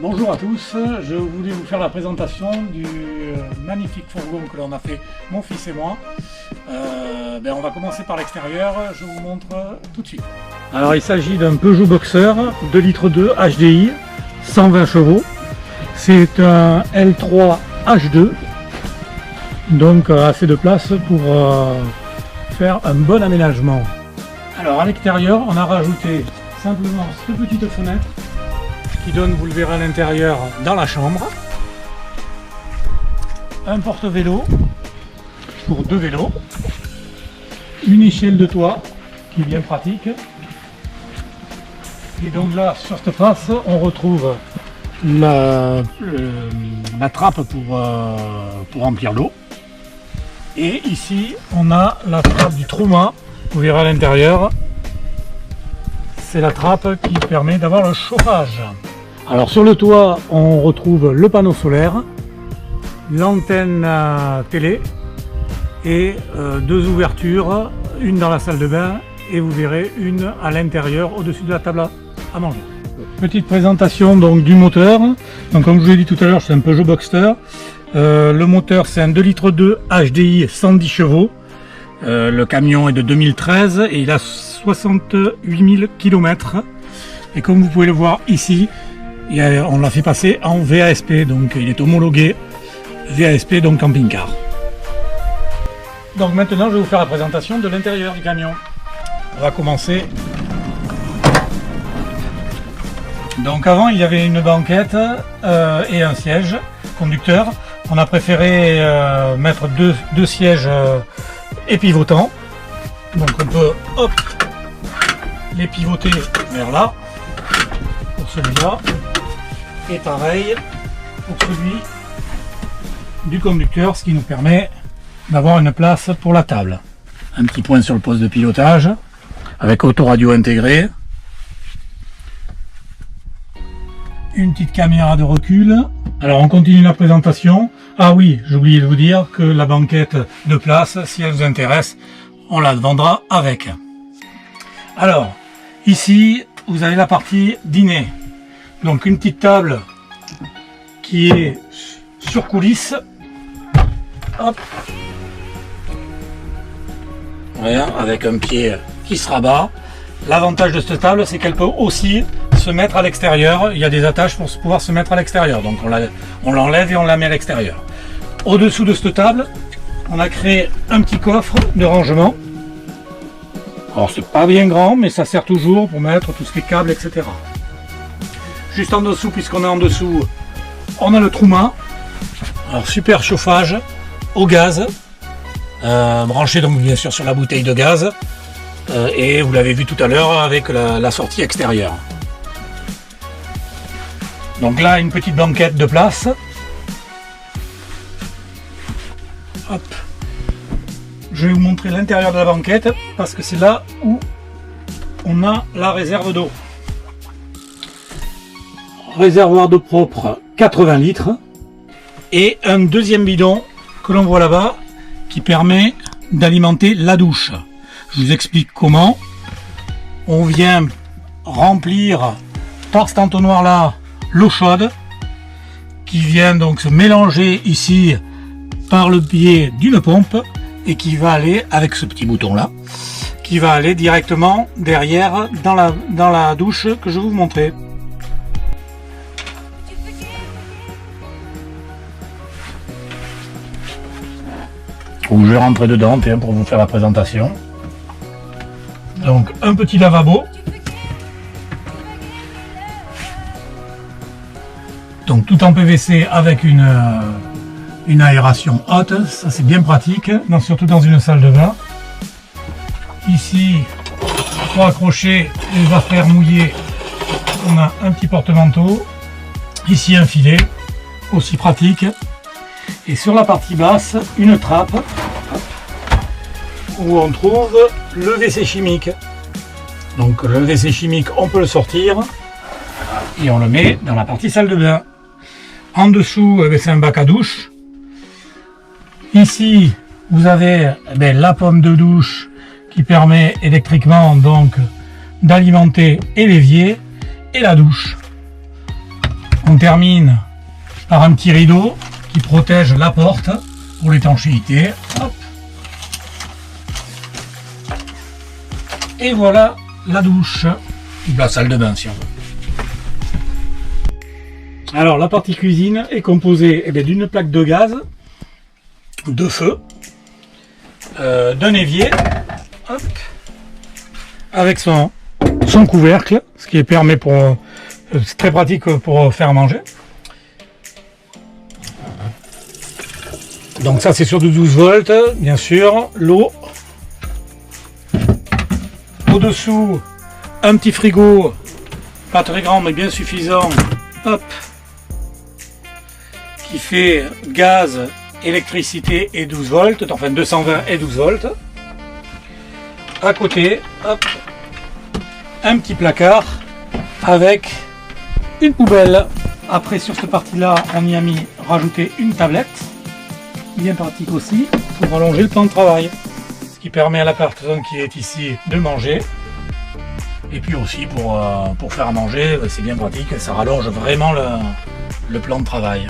Bonjour à tous, je voulais vous faire la présentation du magnifique fourgon que l'on a fait mon fils et moi. On va commencer par l'extérieur, je vous montre tout de suite. Alors il s'agit d'un Peugeot Boxer 2,2 litres HDI, 120 chevaux. C'est un L3 H2, donc assez de place pour faire un bon aménagement. Alors à l'extérieur, on a rajouté simplement cette petite fenêtre qui donne, vous le verrez à l'intérieur, dans la chambre. Un porte-vélo pour 2 vélos. Une échelle de toit qui est bien pratique. Et donc là, sur cette face, on retrouve la trappe pour remplir l'eau. Et ici, on a la trappe du Trouma. Vous verrez à l'intérieur. C'est la trappe qui permet d'avoir le chauffage. Alors sur le toit, on retrouve le panneau solaire, l'antenne télé et 2 ouvertures, une dans la salle de bain et vous verrez une à l'intérieur au-dessus de la table à manger. Petite présentation donc du moteur. Donc comme je vous l'ai dit tout à l'heure, c'est un Peugeot Boxster. Le moteur c'est un 2,2 litres HDI 110 chevaux. Le camion est de 2013 et il a 68 000 km. Et comme vous pouvez le voir ici, on l'a fait passer en VASP, donc il est homologué VASP, donc camping-car. Donc maintenant je vais vous faire la présentation de l'intérieur du camion. On va commencer. Donc avant il y avait une banquette et un siège conducteur. On a préféré mettre deux sièges épivotants. Donc on peut les pivoter vers là pour celui-là. Et pareil pour celui du conducteur, ce qui nous permet d'avoir une place pour la table. Un petit point sur le poste de pilotage avec autoradio intégré. Une petite caméra de recul. Alors on continue la présentation. Ah oui, j'ai oublié de vous dire que la banquette de place, si elle vous intéresse, on la vendra avec. Alors, ici, vous avez la partie dîner. Donc une petite table qui est sur coulisses. Hop. Voilà, avec un pied qui se rabat. L'avantage de cette table, c'est qu'elle peut aussi se mettre à l'extérieur. Il y a des attaches pour pouvoir se mettre à l'extérieur. Donc on l'enlève et on la met à l'extérieur. Au-dessous de cette table, on a créé un petit coffre de rangement. Alors c'est pas bien grand, mais ça sert toujours pour mettre tout ce qui est câble, etc. Juste en dessous, puisqu'on est en dessous, on a le Trouma. Alors super chauffage au gaz, branché donc bien sûr sur la bouteille de gaz. Et vous l'avez vu tout à l'heure avec la sortie extérieure. Donc là, une petite banquette de place. Hop. Je vais vous montrer l'intérieur de la banquette parce que c'est là où on a la réserve d'eau. Réservoir d'eau propre 80 litres et un deuxième bidon que l'on voit là-bas qui permet d'alimenter la douche. Je vous explique comment. On vient remplir par cet entonnoir là l'eau chaude qui vient donc se mélanger ici par le biais d'une pompe et qui va aller avec ce petit bouton là qui va aller directement derrière dans la douche que je vais vous montrer. Donc je vais rentrer dedans pour vous faire la présentation. Donc un petit lavabo. Donc tout en PVC avec une aération haute, ça c'est bien pratique, surtout dans une salle de bain. Ici, pour accrocher les affaires mouillées, on a un petit porte-manteau. Ici un filet, aussi pratique. Et sur la partie basse, une trappe où on trouve le WC chimique. Donc le WC chimique, on peut le sortir et on le met dans la partie salle de bain. En dessous, c'est un bac à douche. Ici, vous avez la pomme de douche qui permet électriquement donc d'alimenter et l'évier et la douche. On On termine par un petit rideau qui protège la porte pour l'étanchéité. Hop. Et voilà la douche, ou la salle de bain si on veut. Alors la partie cuisine est composée d'une plaque de gaz, de feu, d'un évier, hop, avec son couvercle, ce qui permet pour c'est très pratique pour faire manger. Donc ça c'est sur du 12 volts, bien sûr, l'eau. Au-dessous, un petit frigo, pas très grand mais bien suffisant, hop, qui fait gaz, électricité et 12 volts, enfin 220 et 12 volts. À côté, hop, un petit placard avec une poubelle. Après sur cette partie-là, on y a rajouté une tablette, bien pratique aussi pour allonger le temps de travail, ce qui permet à la personne qui est ici de manger. Et puis aussi pour faire à manger, c'est bien pratique, ça rallonge vraiment le plan de travail.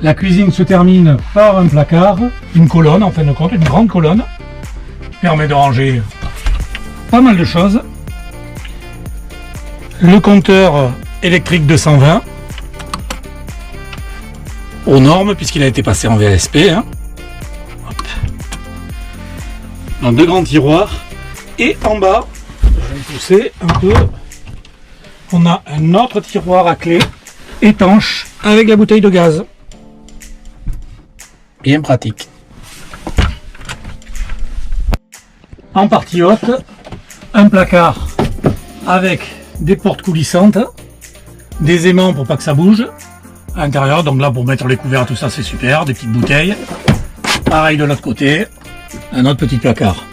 La cuisine se termine par un placard, une colonne en fin de compte, une grande colonne, qui permet de ranger pas mal de choses. Le compteur électrique 220, aux normes puisqu'il a été passé en VSP. Hein. Hop. Dans deux grands tiroirs. Et en bas, je vais me pousser un peu, on a un autre tiroir à clé étanche avec la bouteille de gaz. Bien pratique. En partie haute, un placard avec des portes coulissantes, des aimants pour pas que ça bouge à l'intérieur, donc là pour mettre les couverts, tout ça c'est super, des petites bouteilles. Pareil de l'autre côté, un autre petit placard.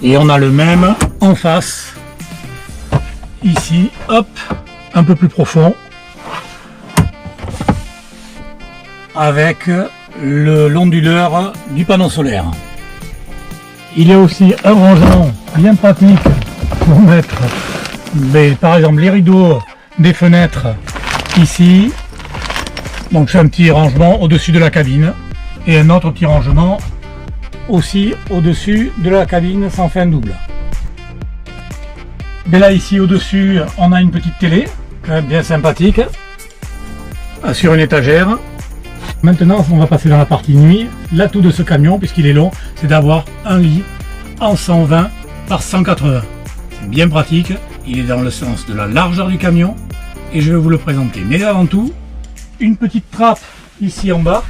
Et on a le même en face, ici, hop, un peu plus profond, avec l'onduleur du panneau solaire. Il y a aussi un rangement bien pratique pour mettre par exemple les rideaux des fenêtres ici. Donc c'est un petit rangement au-dessus de la cabine et un autre petit rangement aussi au-dessus de la cabine sans fin double. Et là ici au-dessus on a une petite télé quand même bien sympathique sur une étagère. Maintenant on va passer dans la partie nuit. L'atout de ce camion, puisqu'il est long, c'est d'avoir un lit en 120 par 180. C'est bien pratique, il est dans le sens de la largeur du camion et je vais vous le présenter. Mais avant tout, une petite trappe ici en bas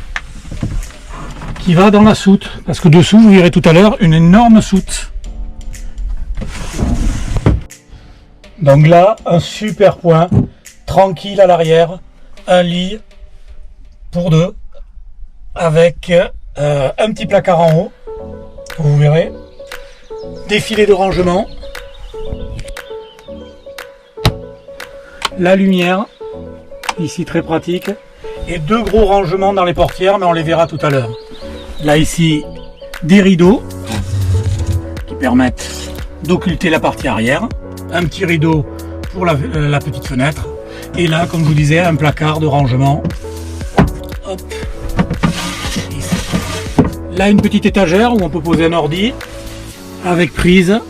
qui va dans la soute, parce que dessous vous verrez tout à l'heure une énorme soute. Donc là un super point tranquille à l'arrière, un lit pour deux avec un petit placard en haut, vous verrez, des filets de rangement, la lumière ici très pratique et deux gros rangements dans les portières, mais on les verra tout à l'heure. Là ici des rideaux qui permettent d'occulter la partie arrière, un petit rideau pour la petite fenêtre et là comme je vous disais un placard de rangement. Hop. Ici. Là une petite étagère où on peut poser un ordi avec prise,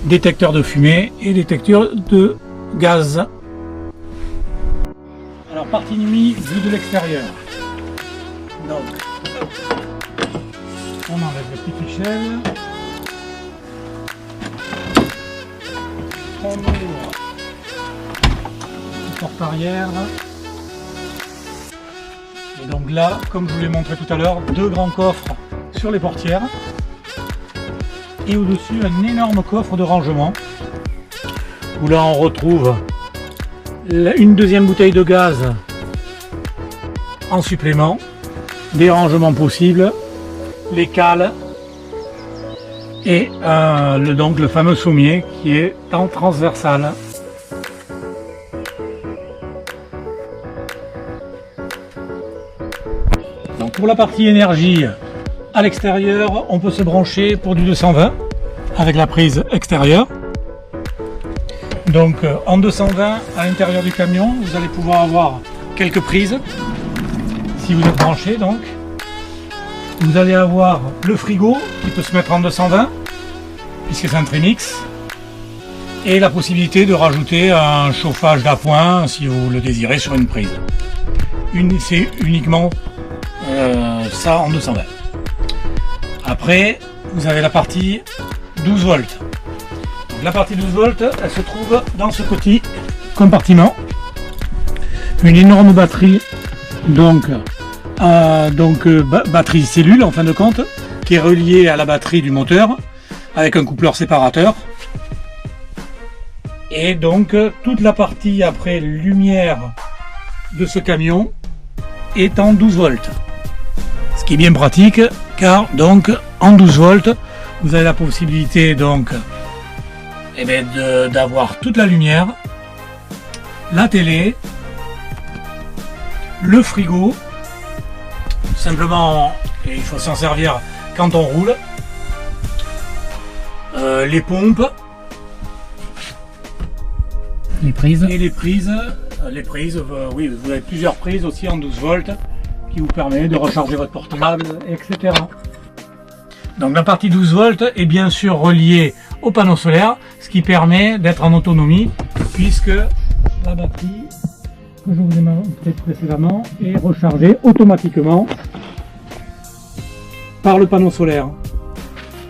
détecteur de fumée et détecteur de gaz. Alors partie nuit vue de l'extérieur. Donc on enlève la petite échelle, on ouvre la porte arrière et donc là comme je vous l'ai montré tout à l'heure, deux grands coffres sur les portières et au dessus un énorme coffre de rangement où là on retrouve une deuxième bouteille de gaz en supplément, des rangements possibles, les cales et donc le fameux sommier qui est en transversal. Donc pour la partie énergie à l'extérieur, on peut se brancher pour du 220 avec la prise extérieure. Donc en 220 à l'intérieur du camion, vous allez pouvoir avoir quelques prises si vous êtes branché. Donc vous allez avoir le frigo qui peut se mettre en 220 puisque c'est un trimix, et la possibilité de rajouter un chauffage d'appoint si vous le désirez sur une prise. C'est uniquement ça en 220. Après vous avez la partie 12 volts. Donc, la partie 12 volts, elle se trouve dans ce petit compartiment. Une énorme batterie, batterie cellule en fin de compte, qui est reliée à la batterie du moteur avec un coupleur séparateur. Et donc toute la partie après lumière de ce camion est en 12 volts. Ce qui est bien pratique car donc en 12 volts vous avez la possibilité donc d'avoir toute la lumière, la télé, le frigo, simplement il faut s'en servir quand on roule, les pompes, les prises, et les prises, oui, vous avez plusieurs prises aussi en 12 volts qui vous permet de recharger votre portable, etc. Donc la partie 12 volts est bien sûr reliée au panneau solaire, ce qui permet d'être en autonomie puisque la batterie que je vous ai montré précédemment est rechargée automatiquement par le panneau solaire.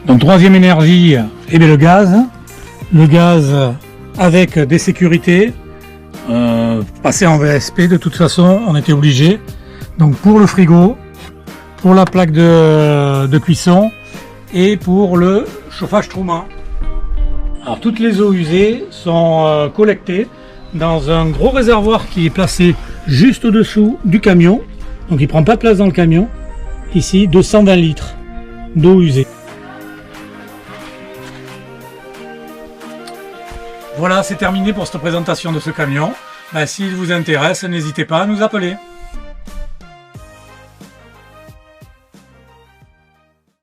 Donc troisième énergie, le gaz. Le gaz avec des sécurités, passer en VSP de toute façon on était obligé. Donc pour le frigo, pour la plaque de cuisson et pour le chauffage Truman. Alors toutes les eaux usées sont collectées dans un gros réservoir qui est placé juste au-dessous du camion. Donc il ne prend pas de place dans le camion. Ici 220 litres d'eau usée. Voilà, c'est terminé pour cette présentation de ce camion. S'il vous intéresse, n'hésitez pas à nous appeler.